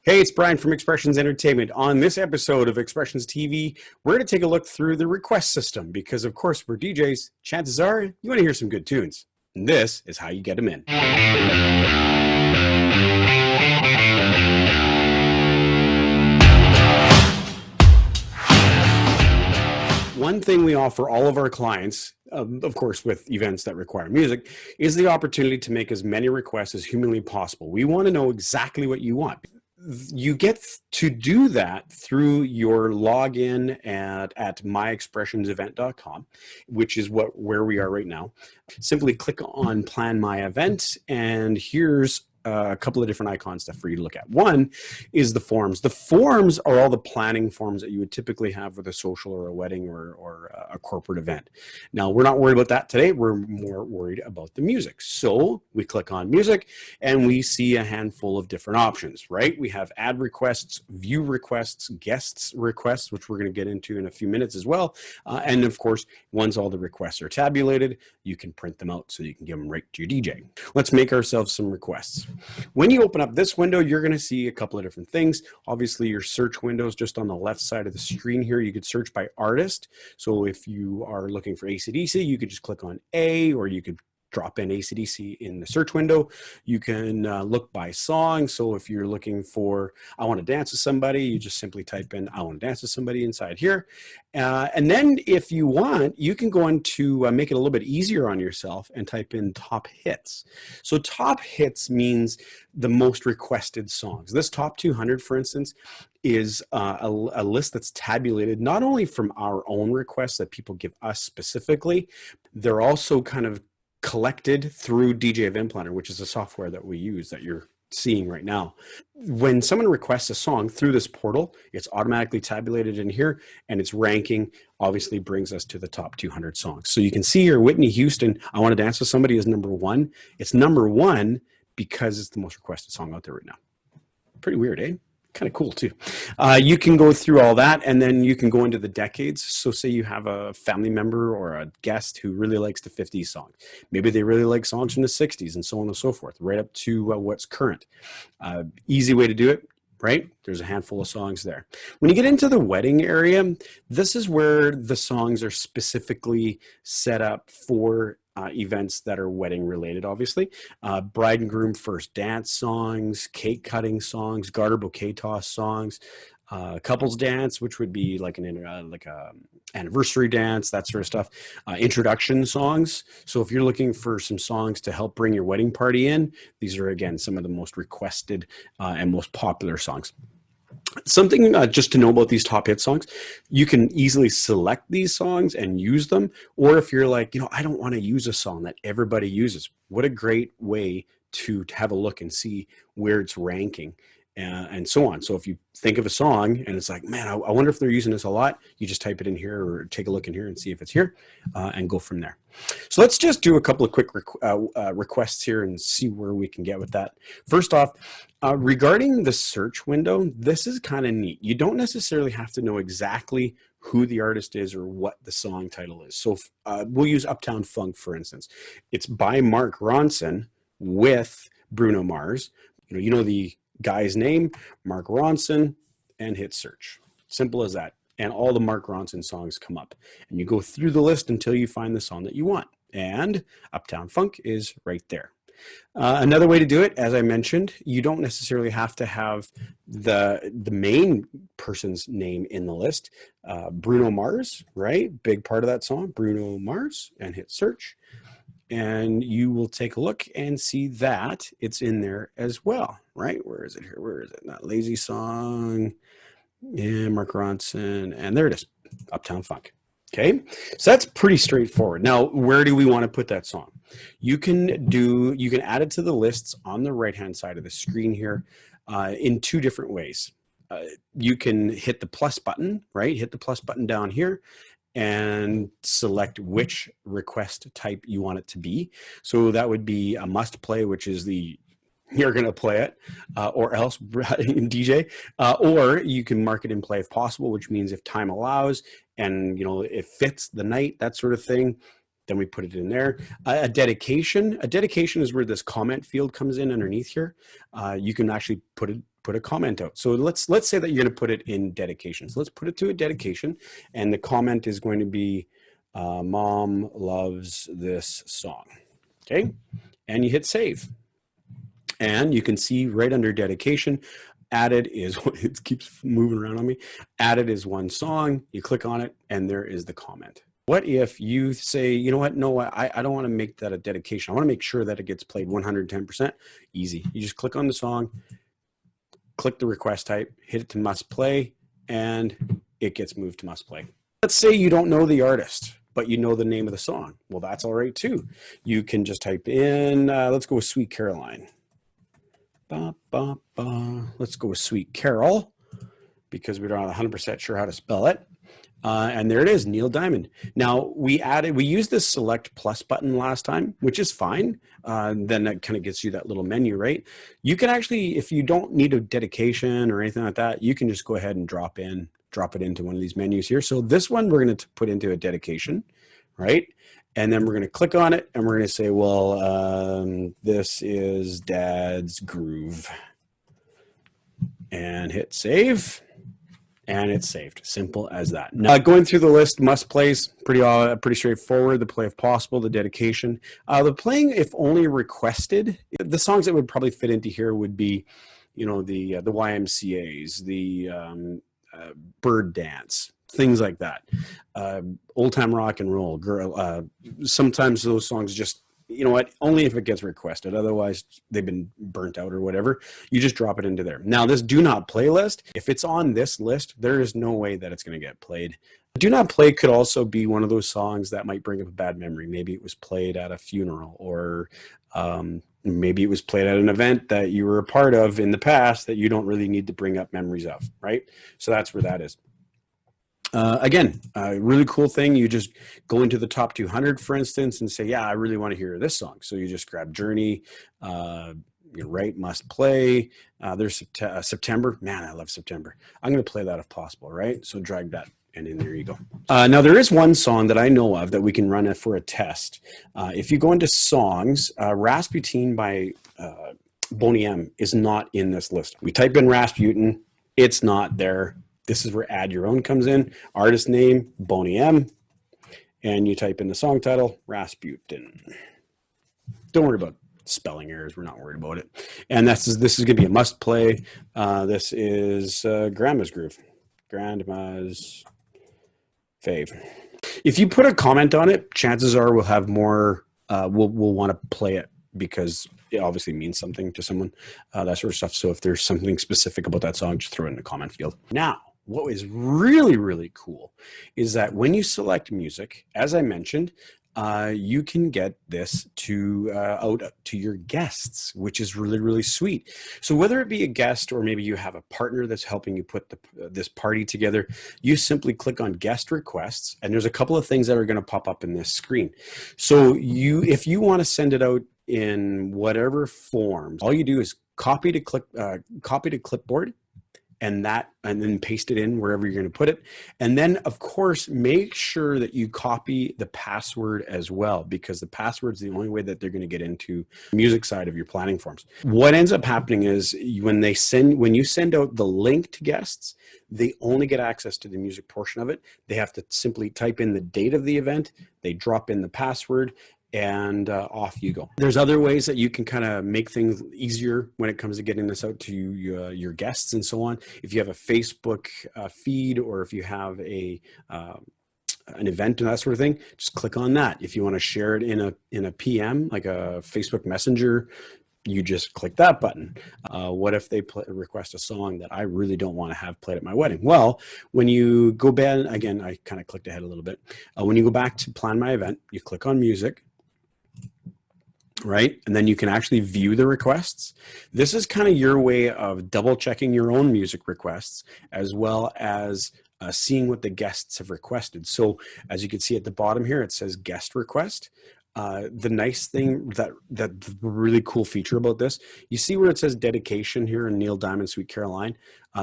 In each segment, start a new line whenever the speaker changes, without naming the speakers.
Hey, it's Brian from Expressions Entertainment. On this episode of Expressions TV, we're going to take a look through the request system because, of course, we're DJs. Chances are you want to hear some good tunes. And this is how you get them in. One thing we offer all of our clients, of course, with events that require music, is the opportunity to make as many requests as humanly possible. We want to know exactly what you want. You get to do that through your login at myexpressionsevent.com, which is where we are right now. Simply click on Plan My Event, and here's a couple of different icons for you to look at. One is the forms. The forms are all the planning forms that you would typically have with a social or a wedding or a corporate event. Now, we're not worried about that today. We're more worried about the music. So we click on music and we see a handful of different options, right? We have add requests, view requests, guests requests, which we're going to get into in a few minutes as well. And of course, once all the requests are tabulated, you can print them out so you can give them right to your DJ. Let's make ourselves some requests. When you open up this window, you're going to see a couple of different things. Obviously, your search window is just on the left side of the screen here. You could search by artist. So if you are looking for AC/DC, you could just click on A, or you could drop in AC/DC in the search window. You can look by song. So if you're looking for I want to dance with somebody, you just simply type in I want to dance with somebody inside here. And then if you want, you can go on to make it a little bit easier on yourself and type in top hits. So top hits means the most requested songs. This top 200, for instance, is a list that's tabulated not only from our own requests that people give us specifically, they're also kind of collected through DJ Event Planner, which is a software that we use that you're seeing right now. When someone requests a song through this portal, it's automatically tabulated in here, and its ranking obviously brings us to the top 200 songs. So you can see here, Whitney Houston, I Want to Dance with Somebody is number one. It's number one because it's the most requested song out there right now. Pretty weird, eh? Kind of cool too. You can go through all that, and then you can go into the decades. So say you have a family member or a guest who really likes the 50s songs. Maybe they really like songs from the 60s and so on and so forth, right up to what's current. Easy way to do it, right? There's a handful of songs there. When you get into the wedding area, this is where the songs are specifically set up for events that are wedding related, obviously. Bride and groom first dance songs, cake cutting songs, garter bouquet toss songs, couples dance, which would be like a anniversary dance, that sort of stuff. Introduction songs. So if you're looking for some songs to help bring your wedding party in, these are, again, some of the most requested and most popular songs. Something just to know about these top hit songs, you can easily select these songs and use them. Or if you're like, I don't want to use a song that everybody uses, what a great way to have a look and see where it's ranking and so on. So if you think of a song and it's like, man, I wonder if they're using this a lot, you just type it in here or take a look in here and see if it's here and go from there. So let's just do a couple of quick requests here and see where we can get with that. First off, regarding the search window, this is kind of neat. You don't necessarily have to know exactly who the artist is or what the song title is. So we'll use Uptown Funk, for instance. It's by Mark Ronson with Bruno Mars. You know the guy's name, Mark Ronson, and hit search. Simple as that. And all the Mark Ronson songs come up. And you go through the list until you find the song that you want. And Uptown Funk is right there. Another way to do it, as I mentioned, you don't necessarily have to have the main person's name in the list. Bruno Mars, right? Big part of that song, Bruno Mars, and hit search. And you will take a look and see that it's in there as well, right? Where is it here? Where is it? That lazy song. Yeah, Mark Ronson. And there it is, Uptown Funk. Okay, so that's pretty straightforward. Now, where do we want to put that song? You can add it to the lists on the right-hand side of the screen here in two different ways. You can hit the plus button, right? Hit the plus button down here and select which request type you want it to be. So that would be a must play, which is you're going to play it, or else DJ, or you can mark it in play if possible, which means if time allows and it fits the night, that sort of thing, then we put it in there. A dedication is where this comment field comes in underneath here. You can actually put put a comment out. So let's say that you're going to put it in dedication. So let's put it to a dedication, and the comment is going to be, Mom loves this song. Okay, and you hit save, and you can see right under dedication, added is, it keeps moving around on me, added is one song. You click on it, and there is the comment. What if you say, you know what, no, I don't want to make that a dedication. I want to make sure that it gets played 110%. Easy. You just click on the song, click the request type, hit it to must play, and it gets moved to must play. Let's say you don't know the artist, but you know the name of the song. Well, that's all right too. You can just type in, let's go with Sweet Caroline. Ba, ba, ba. Let's go with Sweet Carol, because we're not 100% sure how to spell it. And there it is, Neil Diamond. Now we used this select plus button last time, which is fine. Then that kind of gets you that little menu, right? You can actually, if you don't need a dedication or anything like that, you can just go ahead and drop it into one of these menus here. So this one we're going to put into a dedication, right? And then we're going to click on it, and we're going to say, well, this is Dad's Groove, and hit save. And it's saved. Simple as that. Now, going through the list, must plays, pretty straightforward. The play if possible, the dedication. The playing if only requested. The songs that would probably fit into here would be, you know, the YMCA's, the Bird Dance, things like that. Old time rock and roll. Girl. Sometimes those songs just, you know what, only if it gets requested. Otherwise, they've been burnt out or whatever. You just drop it into there. Now, this do not play list, if it's on this list, there is no way that it's going to get played. Do not play could also be one of those songs that might bring up a bad memory. Maybe it was played at a funeral, or maybe it was played at an event that you were a part of in the past that you don't really need to bring up memories of, right? So that's where that is. Again, a really cool thing. You just go into the top 200, for instance, and say, yeah, I really want to hear this song. So you just grab Journey, you're right, must play. There's September. Man, I love September. I'm going to play that if possible, right? So drag that, and in there you go. Now, there is one song that I know of that we can run it for a test. If you go into songs, Rasputin by Boney M is not in this list. We type in Rasputin, it's not there. This is where add your own comes in. Artist name, Boney M. And you type in the song title, Rasputin. Don't worry about spelling errors. We're not worried about it. And this is going to be a must play. This is Grandma's Groove. Grandma's fave. If you put a comment on it, chances are we'll have more, we'll want to play it, because it obviously means something to someone, that sort of stuff. So if there's something specific about that song, just throw it in the comment field. Now, what is really, really cool is that when you select music, as I mentioned, you can get this out to your guests, which is really, really sweet. So whether it be a guest, or maybe you have a partner that's helping you put this party together, you simply click on guest requests, and there's a couple of things that are going to pop up in this screen. So if you want to send it out in whatever forms, all you do is copy to clipboard, and then paste it in wherever you're going to put it. And then, of course, make sure that you copy the password as well, because the password is the only way that they're going to get into the music side of your planning forms. What ends up happening is when you send out the link to guests, they only get access to the music portion of it. They have to simply type in the date of the event, they drop in the password, and off you go. There's other ways that you can kind of make things easier when it comes to getting this out to your guests and so on. If you have a Facebook feed, or if you have an event and that sort of thing, just click on that. If you want to share it in a PM, like a Facebook Messenger, you just click that button. What if they request a song that I really don't want to have played at my wedding? Well, when you go back, again, I kind of clicked ahead a little bit. When you go back to plan my event, you click on music, right? And then you can actually view the requests. This is kind of your way of double checking your own music requests, as well as seeing what the guests have requested. So as you can see at the bottom here, it says guest request. The nice thing, that the really cool feature about this, you see where it says dedication here in Neil Diamond, Sweet Caroline.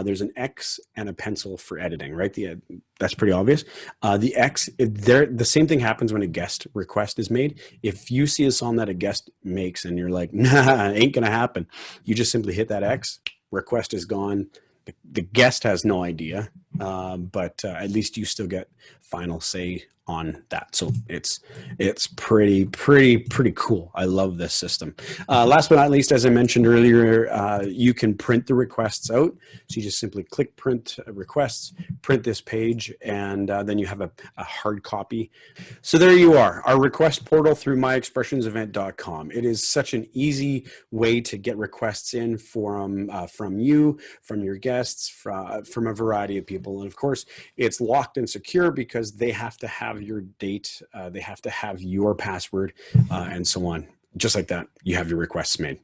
There's an X and a pencil for editing, right? That's pretty obvious. The X, the same thing happens when a guest request is made. If you see a song that a guest makes and you're like, nah, it ain't gonna happen, you just simply hit that X, request is gone. The guest has no idea, but at least you still get final say on that. So it's pretty cool. I love this system. Last but not least, as I mentioned earlier, you can print the requests out. So you just simply click print requests, print this page, and then you have a hard copy. So there you are, our request portal through myexpressionsevent.com. It is such an easy way to get requests in from you, from your guests, from a variety of people. And of course, it's locked and secure because they have to have your date, they have to have your password, and so on. Just like that, you have your requests made.